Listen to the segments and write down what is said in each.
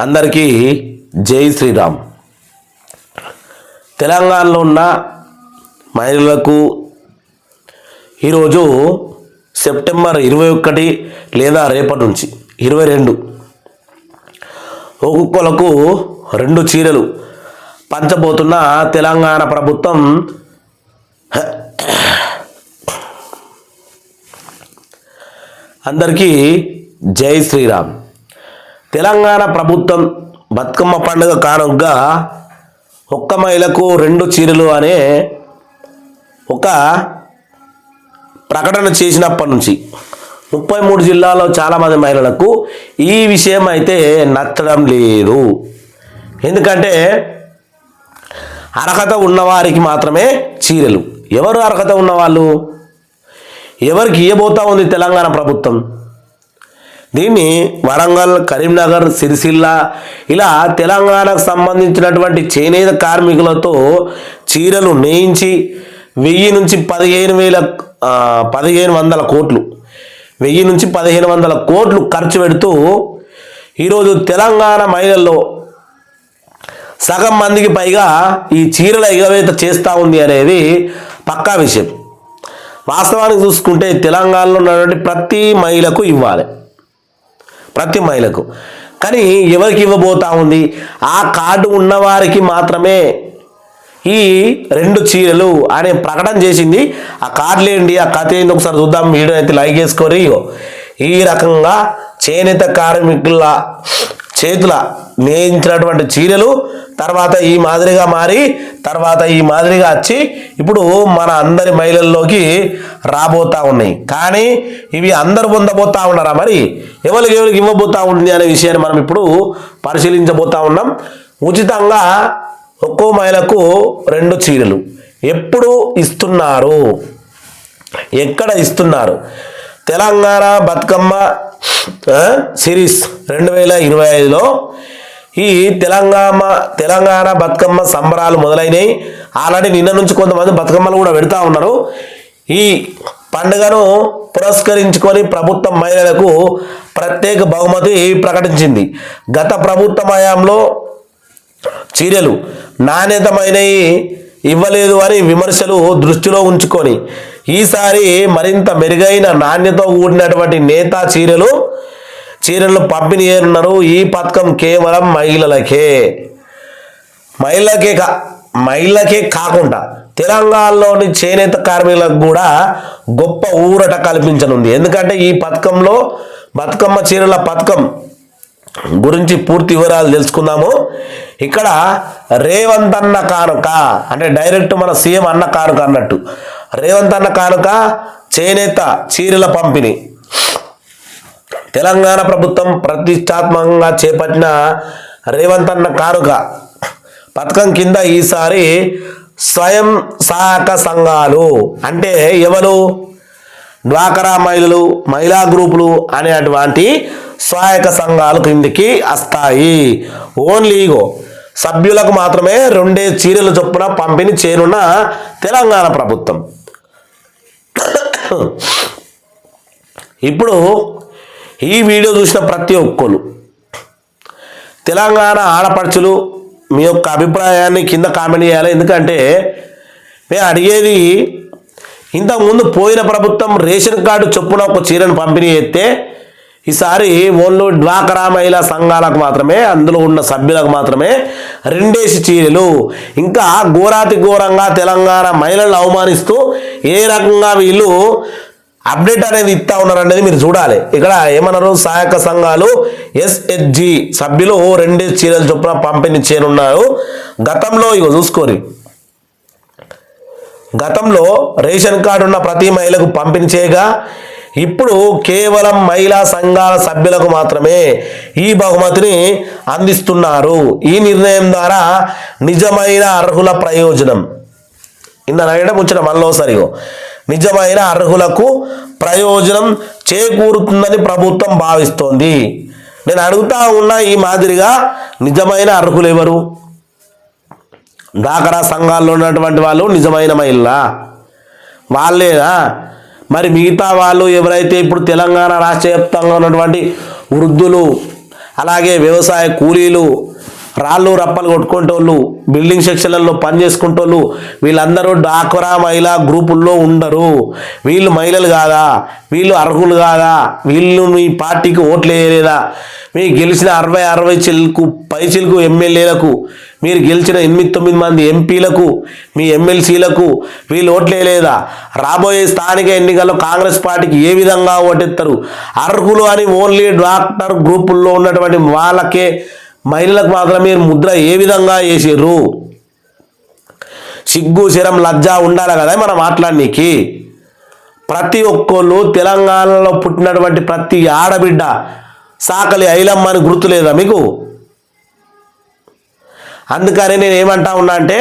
అందరికీ జై శ్రీరామ్. తెలంగాణలో ఉన్న మహిళలకు ఈరోజు సెప్టెంబర్ 21 లేదా రేపటి నుంచి 22 ఒక్కొక్కలకు 2 చీరలు పంచబోతున్న తెలంగాణ ప్రభుత్వం అందరికీ జై శ్రీరామ్. తెలంగాణ ప్రభుత్వం బతుకమ్మ పండుగ కానుకగా ఒక్క మహిళకు 2 చీరలు అనే ఒక ప్రకటన చేసినప్పటి నుంచి 33 జిల్లాల్లో చాలామంది మహిళలకు ఈ విషయం అయితే నచ్చడం లేదు. ఎందుకంటే అర్హత ఉన్నవారికి మాత్రమే చీరలు. ఎవరు అర్హత ఉన్నవాళ్ళు? ఎవరికి ఇవ్వబోతా ఉంది తెలంగాణ ప్రభుత్వం? దీన్ని వరంగల్, కరీంనగర్, సిరిసిల్ల ఇలా తెలంగాణకు సంబంధించినటువంటి చేనేత కార్మికులతో చీరలు నేయించి 1000 నుంచి 1500 కోట్లు 1000 నుంచి 1500 కోట్లు ఖర్చు పెడుతూ ఈరోజు తెలంగాణ మహిళల్లో సగం మందికి పైగా ఈ చీరల ఎగవేత చేస్తూ ఉంది అనేది పక్కా విషయం. వాస్తవానికి చూసుకుంటే తెలంగాణలో ఉన్నటువంటి ప్రతి మహిళకు ఇవ్వాలి, ప్రతి మహిళకు. కానీ ఎవరికి ఇవ్వబోతా ఉంది? ఆ కార్డు ఉన్నవారికి మాత్రమే ఈ 2 చీరలు అనే ప్రకటన చేసింది. ఆ కార్డులు ఏంటి, ఆ కథ ఏంటి ఒకసారి చూద్దాం. వీడియో అయితే లైక్ చేసుకొని ఈ రకంగా చేనేత కార్మికుల చేతుల నేయించినటువంటి చీరలు తర్వాత ఈ మాదిరిగా మారి తర్వాత ఈ మాదిరిగా వచ్చి ఇప్పుడు మన అందరి మహిళల్లోకి రాబోతా ఉన్నాయి. కానీ ఇవి అందరు పొందబోతా ఉన్నారా? మరి ఎవరికి ఇవ్వబోతా ఉంది అనే విషయాన్ని మనం ఇప్పుడు పరిశీలించబోతా ఉన్నాం. ఉచితంగా ఒక్కో మహిళకు 2 చీరలు ఎప్పుడు ఇస్తున్నారు, ఎక్కడ ఇస్తున్నారు? తెలంగాణ బతుకమ్మ సిరీస్ 2025లో ఈ తెలంగాణ బతుకమ్మ సంబరాలు మొదలైనవి. ఆల్రెడీ నిన్న నుంచి కొంతమంది బతుకమ్మలు కూడా పెడతా ఉన్నారు. ఈ పండుగను పురస్కరించుకొని ప్రభుత్వం మహిళలకు ప్రత్యేక బహుమతి ప్రకటించింది. గత ప్రభుత్వ హయాంలో చీరలు నాణ్యతమైనవి ఇవ్వలేదు అని విమర్శలు దృష్టిలో ఉంచుకొని ఈసారి మరింత మెరుగైన నాణ్యతతో కూడినటువంటి నేతా చీరలను పంపిణీ చేయనున్నారు. ఈ పథకం కేవలం మహిళలకే కాకుండా తెలంగాణలోని చేనేత కార్మికులకు కూడా గొప్ప ఊరట కల్పించనుంది. ఎందుకంటే ఈ పథకంలో బతుకమ్మ చీరల పథకం గురించి పూర్తి వివరాలు తెలుసుకుందాము. ఇక్కడ రేవంత్ అన్న కానుక అంటే డైరెక్ట్ మన సీఎం అన్న కానుక అన్నట్టు రేవంత్ అన్న కానుక చేనేత చీరల పంపిణీ తెలంగాణ ప్రభుత్వం ప్రతిష్టాత్మకంగా చేపట్టిన రేవంత్ అన్న కానుక పథకం కింద ఈసారి స్వయం సహాయక సంఘాలు అంటే ఎవరు? డ్వాక్రా మహిళలు, మహిళా గ్రూపులు అనేటువంటి సహాయక సంఘాలు కిందికి వస్తాయి. ఓన్లీ సభ్యులకు మాత్రమే 2 చీరల చొప్పున పంపిణీ చేయనున్న తెలంగాణ ప్రభుత్వం. ఇప్పుడు ఈ వీడియో చూసిన ప్రతి ఒక్కరు తెలంగాణ ఆడపడుచులు మీ యొక్క అభిప్రాయాన్ని కింద కామెంట్ చేయాలి. ఎందుకంటే మేము అడిగేది, ఇంతకుముందు పోయిన ప్రభుత్వం రేషన్ కార్డు చొప్పున ఒక చీరను పంపిణీ చేస్తే ఈసారి ఓన్లీ డ్వాక్రా మహిళా సంఘాలకు మాత్రమే, అందులో ఉన్న సభ్యులకు మాత్రమే 2 చీరలు. ఇంకా ఘోరాతి ఘోరంగా తెలంగాణ మహిళలను అవమానిస్తూ ఏ రకంగా వీళ్ళు అప్డేట్ అనేది ఇస్తా ఉన్నారు అనేది మీరు చూడాలి. ఇక్కడ ఏమన్నారు? సహాయక సంఘాలు SHG సభ్యులు 2 చీరల చొప్పున పంపిణీ చేయనున్నారు. గతంలో చూసుకోరి, గతంలో రేషన్ కార్డు ఉన్న ప్రతి మహిళకు పంపిణీ చేయగా ఇప్పుడు కేవలం మహిళా సంఘాల సభ్యులకు మాత్రమే ఈ బహుమతిని అందిస్తున్నారు. ఈ నిర్ణయం ద్వారా నిజమైన అర్హుల ప్రయోజనం ఇన్నరైనా ముచ్చట మనలోసరిగో నిజమైన అర్హులకు ప్రయోజనం చేకూరుతుందని ప్రభుత్వం భావిస్తోంది. నేను అడుగుతా ఉన్నా, ఈ మాదిరిగా నిజమైన అర్హులు ఎవరు? డ్వాక్రా సంఘాల్లో ఉన్నటువంటి వాళ్ళు నిజమైన మహిళ వాళ్ళేనా? మరి మిగతా వాళ్ళు ఎవరైతే ఇప్పుడు తెలంగాణ రాష్ట్ర వ్యాప్తంగా ఉన్నటువంటి వృద్ధులు అలాగే వ్యవసాయ కూలీలు, రాళ్ళు రప్పలు కొట్టుకుంటోళ్ళు, బిల్డింగ్ సెక్షన్లలో పని చేసుకుంటోళ్ళు, వీళ్ళందరూ డాక్రా మహిళా గ్రూపుల్లో ఉండరు. వీళ్ళు మహిళలు కాదా? వీళ్ళు అర్హులు కాదా? వీళ్ళు మీ పార్టీకి ఓట్లు వేయలేదా? మీ గెలిచిన 60 చిలుకు పైచిలుకు ఎమ్మెల్యేలకు, మీరు గెలిచిన 8-9 మంది ఎంపీలకు, మీ ఎమ్మెల్సీలకు వీళ్ళు ఓట్లు వేయలేదా? రాబోయే స్థానిక ఎన్నికల్లో కాంగ్రెస్ పార్టీకి ఏ విధంగా ఓటెత్తారు? అర్హులు అని ఓన్లీ డాక్టర్ గ్రూపుల్లో ఉన్నటువంటి వాళ్ళకే, మహిళలకు మాత్రం మీరు ముద్ర ఏ విధంగా వేసారు? సిగ్గు శరం లజ్జ ఉండాలి కదా మనం మాట్లాడనీకి. ప్రతి ఒక్కళ్ళు తెలంగాణలో పుట్టినటువంటి ప్రతి ఆడబిడ్డ సాకలి ఐలమ్మ అని గుర్తులేదా మీకు? అందుకని నేను ఏమంటా ఉన్నా అంటే,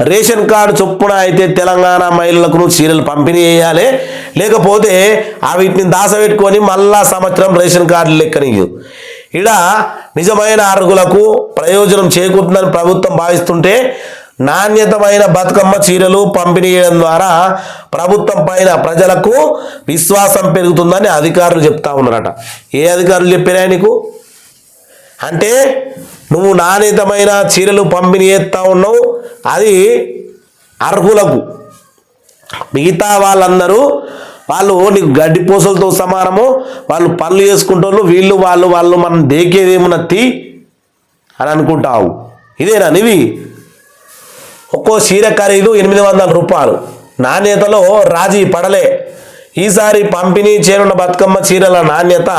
రేషన్ కార్డు చొప్పున అయితే తెలంగాణ మహిళలకు చీరలు పంపిణీ చేయాలి, లేకపోతే వీటిని దాసపెట్టుకొని మళ్ళా సంవత్సరం రేషన్ కార్డులు లెక్కనియు. ఇక్కడ నిజమైన అర్హులకు ప్రయోజనం చేకూరుతుందని ప్రభుత్వం భావిస్తుంటే నాణ్యతమైన బతుకమ్మ చీరలు పంపిణీ చేయడం ద్వారా ప్రభుత్వం పైన ప్రజలకు విశ్వాసం పెరుగుతుందని అధికారులు చెప్తా ఉన్నారట. ఏ అధికారులు చెప్పారా నీకు? అంటే నువ్వు నాణ్యతమైన చీరలు పంపిణీ చేస్తూ ఉన్నావు, అది అర్హులకు. మిగతా వాళ్ళందరూ వాళ్ళు నీకు గడ్డి పూసలతో సమానము, వాళ్ళు పనులు చేసుకుంటారు, వీళ్ళు వాళ్ళు మనం దేకేదేమున్నత్తి అని అనుకుంటావు. ఇదేనా నీవి? ఒక్కో చీర ఖరీదు 800 రూపాయలు. నాణ్యతలో రాజీ పడలే. ఈసారి పంపిణీ చేయనున్న బతుకమ్మ చీరల నాణ్యత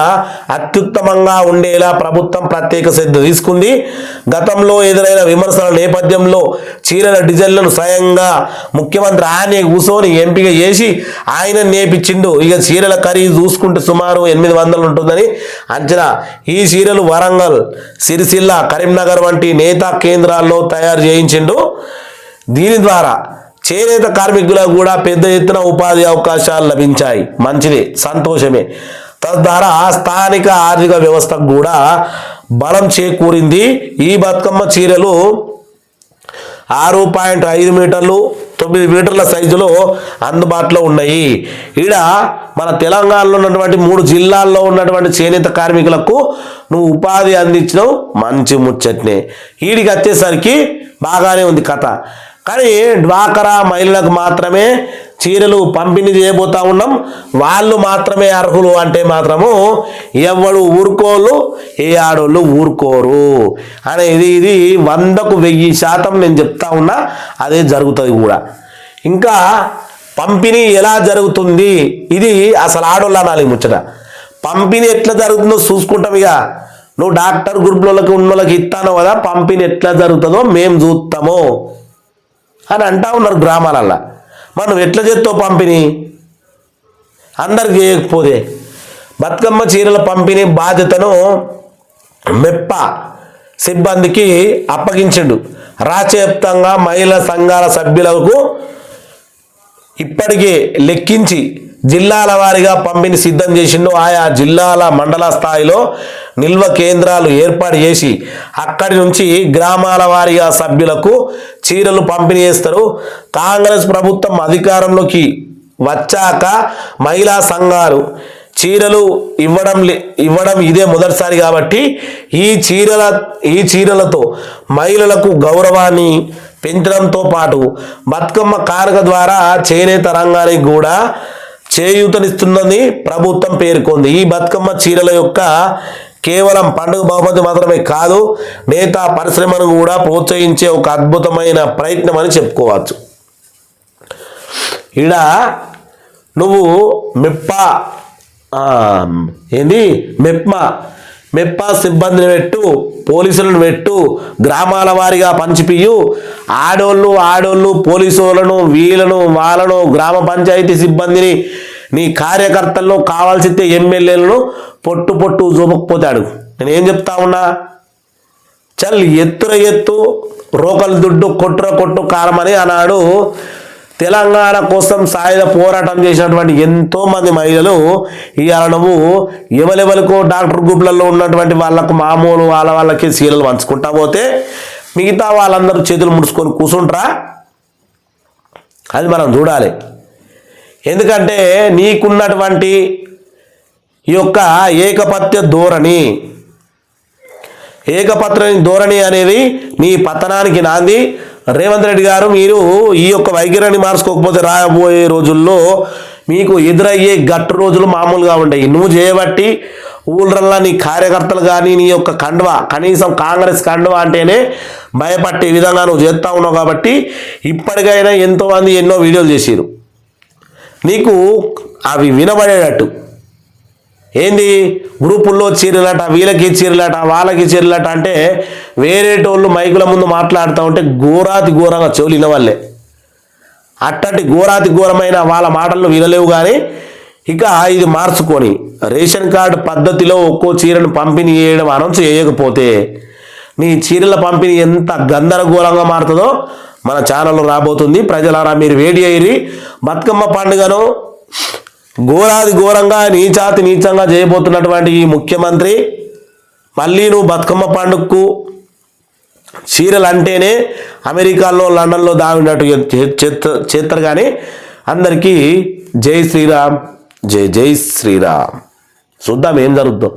అత్యుత్తమంగా ఉండేలా ప్రభుత్వం ప్రత్యేక శ్రద్ధ తీసుకుంది. గతంలో ఎదురైన విమర్శల నేపథ్యంలో చీరల డిజైన్లను స్వయంగా ముఖ్యమంత్రి ఆయనే కూర్చొని ఎంపిక చేసి ఆయన నేర్పించిండు. ఇక చీరల ఖరీదు చూసుకుంటే సుమారు 800 ఉంటుందని అంచనా. ఈ చీరలు వరంగల్, సిరిసిల్ల, కరీంనగర్ వంటి నేతా కేంద్రాల్లో తయారు చేయించిండు. దీని ద్వారా చేనేత కార్మికులకు కూడా పెద్ద ఎత్తున ఉపాధి అవకాశాలు లభించాయి. మంచిదే, సంతోషమే. తద్వారా స్థానిక ఆర్థిక వ్యవస్థకు కూడా బలం చేకూరింది. ఈ బతుకమ్మ చీరలు 6.5 మీటర్లు 9 మీటర్ల సైజులో అందుబాటులో ఉన్నాయి. ఈడ మన తెలంగాణలో ఉన్నటువంటి 3 జిల్లాల్లో ఉన్నటువంటి చేనేత కార్మికులకు నువ్వు ఉపాధి అందించడం మంచి ముచ్చట్నే. ఈడికి వచ్చేసరికి బాగానే ఉంది కథ. కానీ డ్వాకరా మహిళలకు మాత్రమే చీరలు పంపిణీ చేయబోతా ఉన్నాం, వాళ్ళు మాత్రమే అర్హులు అంటే మాత్రము ఎవడు ఊరుకోలు, ఏ ఆడోళ్ళు ఊరుకోరు అనేది ఇది 100కు 1000% నేను చెప్తా ఉన్నా. అదే జరుగుతుంది కూడా. ఇంకా పంపిణీ ఎలా జరుగుతుంది, ఇది అసలు ఆడోళ్ళు అనాలి ముచ్చట. పంపిణీ ఎట్లా జరుగుతుందో చూసుకుంటాం. ఇక నువ్వు డాక్టర్ గ్రూప్లకి ఉన్నోళ్ళకి ఇస్తాను కదా, పంపిణీ ఎట్లా జరుగుతుందో మేము చూస్తాము అని అంటా ఉన్నారు గ్రామాలల్లో. మనం ఎట్లా చేస్తావు పంపిణీ? అందరికి చేయకపోతే బతుకమ్మ చీరల పంపిణీ బాధ్యతను మెప్ప సిబ్బందికి అప్పగించిండు. రాష్ట్రవ్యాప్తంగా మహిళా సంఘాల సభ్యులకు ఇప్పటికే లెక్కించి జిల్లాల వారీగా పంపిణీ సిద్ధం చేసిండు. ఆయా జిల్లాల మండల స్థాయిలో నిల్వ కేంద్రాలు ఏర్పాటు చేసి అక్కడి నుంచి గ్రామాల వారీగా సభ్యులకు చీరలు పంపిణీ చేస్తారు. కాంగ్రెస్ ప్రభుత్వం అధికారంలోకి వచ్చాక మహిళా సంఘాలు చీరలు ఇవ్వడం ఇదే మొదటిసారి కాబట్టి ఈ చీరలతో మహిళలకు గౌరవాన్ని పెంచడంతో పాటు బతుకమ్మ కానుక ద్వారా చేనేత రంగానికి కూడా చేయూతనిస్తుందని ప్రభుత్వం పేర్కొంది. ఈ బతుకమ్మ చీరల యొక్క కేవలం పండుగ బహుమతి మాత్రమే కాదు, నేతా పరిశ్రమను కూడా ప్రోత్సహించే ఒక అద్భుతమైన ప్రయత్నం అని చెప్పుకోవచ్చు. ఈడ నువ్వు మెప్ప సిబ్బందిని పెట్టు, పోలీసులను పెట్టు, గ్రామాల వారీగా పంచిపియ్యు. ఆడోళ్ళు పోలీసు వాళ్ళను గ్రామ పంచాయతీ సిబ్బందిని, నీ కార్యకర్తలను కావాల్సితే ఎమ్మెల్యేలను పొట్టు చూపకపోతాడు. నేనేం చెప్తా ఉన్నా, చల్ ఎత్తు రోకలు దుడ్డు కొట్టు కారమని అన్నాడు. తెలంగాణ కోసం సాయుధ పోరాటం చేసినటువంటి ఎంతోమంది మహిళలు ఇవాళ నువ్వు ఎవరెవరికో డాక్టర్ గ్రూప్లలో ఉన్నటువంటి వాళ్ళకు మామూలు వాళ్ళకి చీరలు పంచుకుంటా పోతే మిగతా వాళ్ళందరూ చేతులు ముడుచుకొని కూర్చుంటారా? అది మనం చూడాలి. ఎందుకంటే నీకున్నటువంటి ఈ యొక్క ఏకపత్య ధోరణి, ఏకపత్రని ధోరణి అనేది నీ పతనానికి నాంది. రేవంత్ రెడ్డి గారు, మీరు ఈ యొక్క వైఖరిని మార్చుకోకపోతే రాబోయే రోజుల్లో మీకు ఎదురయ్యే గట్టు రోజులు మామూలుగా ఉండయి. నువ్వు చేయబట్టి ఊళ్ళల్లో నీ కార్యకర్తలు కానీ నీ యొక్క కండువా, కనీసం కాంగ్రెస్ కండువా అంటేనే భయపట్టే విధంగా నువ్వు చేస్తూ ఉన్నావు. కాబట్టి ఇప్పటికైనా ఎంతోమంది ఎన్నో వీడియోలు చేసిరు, నీకు అవి వినబడేటట్టు. ఏంది గ్రూపుల్లో చీరలట, వీళ్ళకి చీరలట, వాళ్ళకి చీరలట అంటే వేరేటోళ్ళు మైకుల ముందు మాట్లాడుతూ ఉంటే ఘోరాతి ఘోరంగా చెవులిన వాళ్ళే. అట్టటి ఘోరాతి ఘోరమైన వాళ్ళ మాటలను వినలేవు. కానీ ఇక ఇది మార్చుకొని రేషన్ కార్డు పద్ధతిలో ఒక్కో చీరను పంపిణీ చేయడం అనౌన్స్ చేయకపోతే నీ చీరల పంపిణీ ఎంత గందరగోళంగా మారుతుందో మన ఛానల్లో రాబోతుంది. ప్రజలారా, మీరు వేడి అయ్యి బతుకమ్మ పండుగను ఘోరాది ఘోరంగా నీచాతి నీచంగా చేయబోతున్నటువంటి ఈ ముఖ్యమంత్రి మళ్ళీ నువ్వు బతుకమ్మ పండుగకు చీరలు అంటేనే అమెరికాలో, లండన్లో దాగినట్టు చేస్తారు. కానీ అందరికీ జై శ్రీరామ్, జై జై శ్రీరామ్. చూద్దాం ఏం జరుగుతుందో.